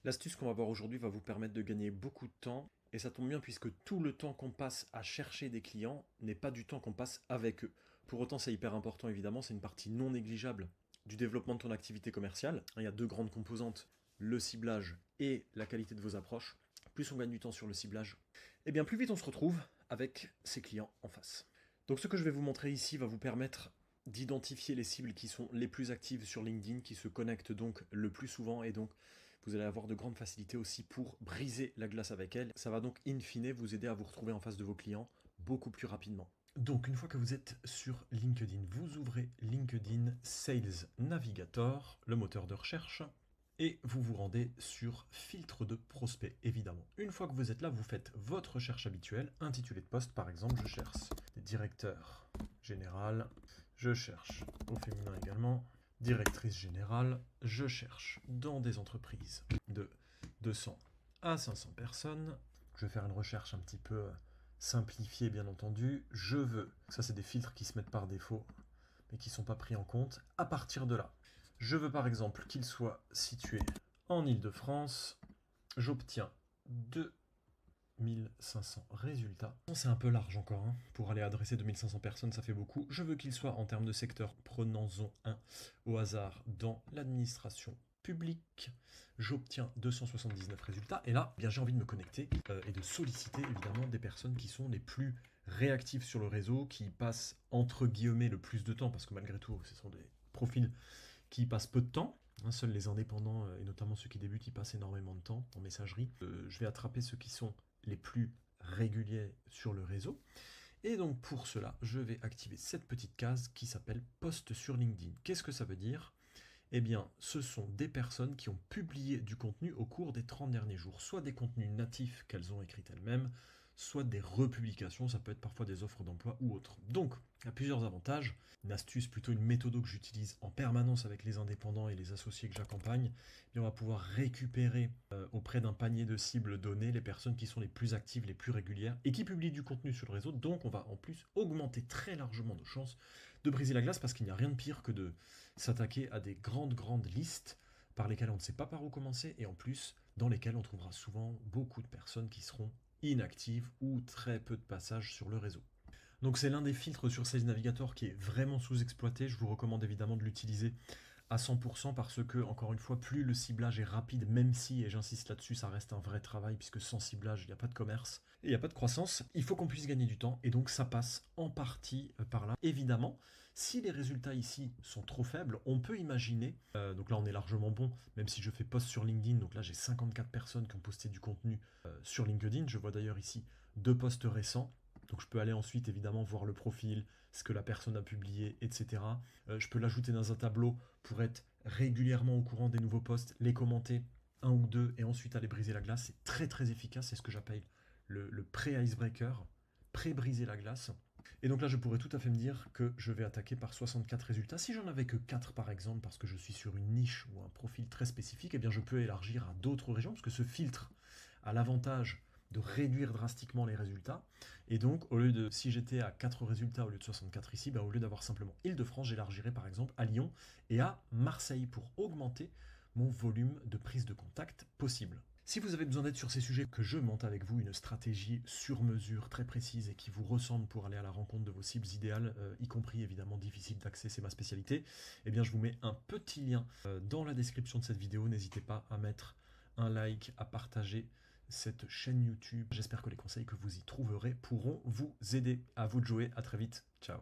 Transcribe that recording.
L'astuce qu'on va voir aujourd'hui va vous permettre de gagner beaucoup de temps, et ça tombe bien puisque tout le temps qu'on passe à chercher des clients n'est pas du temps qu'on passe avec eux. Pour autant, c'est hyper important évidemment, c'est une partie non négligeable du développement de ton activité commerciale. Il y a deux grandes composantes, le ciblage et la qualité de vos approches. Plus on gagne du temps sur le ciblage, et bien plus vite on se retrouve avec ses clients en face. Donc ce que je vais vous montrer ici va vous permettre d'identifier les cibles qui sont les plus actives sur LinkedIn, qui se connectent donc le plus souvent, et donc vous allez avoir de grandes facilités aussi pour briser la glace avec elles. Ça va donc in fine vous aider à vous retrouver en face de vos clients beaucoup plus rapidement. Donc une fois que vous êtes sur LinkedIn, vous ouvrez LinkedIn Sales Navigator, le moteur de recherche, et vous vous rendez sur filtre de prospects, évidemment. Une fois que vous êtes là, vous faites votre recherche habituelle, intitulé de poste, par exemple, je cherche des directeurs général, je cherche au féminin également, directrice générale, je cherche dans des entreprises de 200 à 500 personnes. Je vais faire une recherche un petit peu simplifiée, bien entendu. Je veux, ça c'est des filtres qui se mettent par défaut, mais qui ne sont pas pris en compte. À partir de là, je veux par exemple qu'il soit situé en Île-de-France. J'obtiens 2500 résultats. C'est un peu large encore, hein. Pour aller adresser 2500 personnes, ça fait beaucoup. Je veux qu'il soit en termes de secteur, prenons-en un au hasard dans l'administration publique. J'obtiens 279 résultats. Et là, bien j'ai envie de me connecter et de solliciter évidemment des personnes qui sont les plus réactives sur le réseau, qui passent entre guillemets le plus de temps, parce que malgré tout, ce sont des profils qui passent peu de temps. Seuls les indépendants, et notamment ceux qui débutent, ils passent énormément de temps en messagerie. Je vais attraper ceux qui sont les plus réguliers sur le réseau. Et donc pour cela, je vais activer cette petite case qui s'appelle Post sur LinkedIn. Qu'est-ce que ça veut dire ? Eh bien, ce sont des personnes qui ont publié du contenu au cours des 30 derniers jours, soit des contenus natifs qu'elles ont écrits elles-mêmes, soit des republications, ça peut être parfois des offres d'emploi ou autres. Donc, il y a plusieurs avantages. Une astuce, plutôt une méthode que j'utilise en permanence avec les indépendants et les associés que j'accompagne, on va pouvoir récupérer auprès d'un panier de cibles données les personnes qui sont les plus actives, les plus régulières et qui publient du contenu sur le réseau. Donc, on va en plus augmenter très largement nos chances de briser la glace parce qu'il n'y a rien de pire que de s'attaquer à des grandes listes par lesquelles on ne sait pas par où commencer et en plus dans lesquelles on trouvera souvent beaucoup de personnes qui seront inactives ou très peu de passages sur le réseau. Donc c'est l'un des filtres sur Sales Navigator qui est vraiment sous-exploité. Je vous recommande évidemment de l'utiliser à 100% parce que, encore une fois, plus le ciblage est rapide, même si, et j'insiste là-dessus, ça reste un vrai travail puisque sans ciblage, il n'y a pas de commerce et il n'y a pas de croissance, il faut qu'on puisse gagner du temps et donc ça passe en partie par là. Évidemment, si les résultats ici sont trop faibles, on peut imaginer, donc là on est largement bon, même si je fais post sur LinkedIn, donc là j'ai 54 personnes qui ont posté du contenu sur LinkedIn, je vois d'ailleurs ici 2 posts récents. Donc je peux aller ensuite évidemment voir le profil, ce que la personne a publié, etc. Je peux l'ajouter dans un tableau pour être régulièrement au courant des nouveaux posts, les commenter un ou deux et ensuite aller briser la glace. C'est très efficace, c'est ce que j'appelle le pré-icebreaker, pré-briser la glace. Et donc là, je pourrais tout à fait me dire que je vais attaquer par 64 résultats. Si j'en avais que 4 par exemple, parce que je suis sur une niche ou un profil très spécifique, eh bien je peux élargir à d'autres régions, parce que ce filtre a l'avantage de réduire drastiquement les résultats. Et donc, si j'étais à 4 résultats au lieu de 64 ici, au lieu d'avoir simplement Île-de-France, j'élargirais par exemple à Lyon et à Marseille pour augmenter mon volume de prise de contact possible. Si vous avez besoin d'aide sur ces sujets, que je monte avec vous une stratégie sur mesure très précise et qui vous ressemble pour aller à la rencontre de vos cibles idéales, y compris évidemment difficile d'accès, c'est ma spécialité, eh bien je vous mets un petit lien dans la description de cette vidéo. N'hésitez pas à mettre un like, à partager cette chaîne YouTube. J'espère que les conseils que vous y trouverez pourront vous aider. À vous de jouer, à très vite, ciao.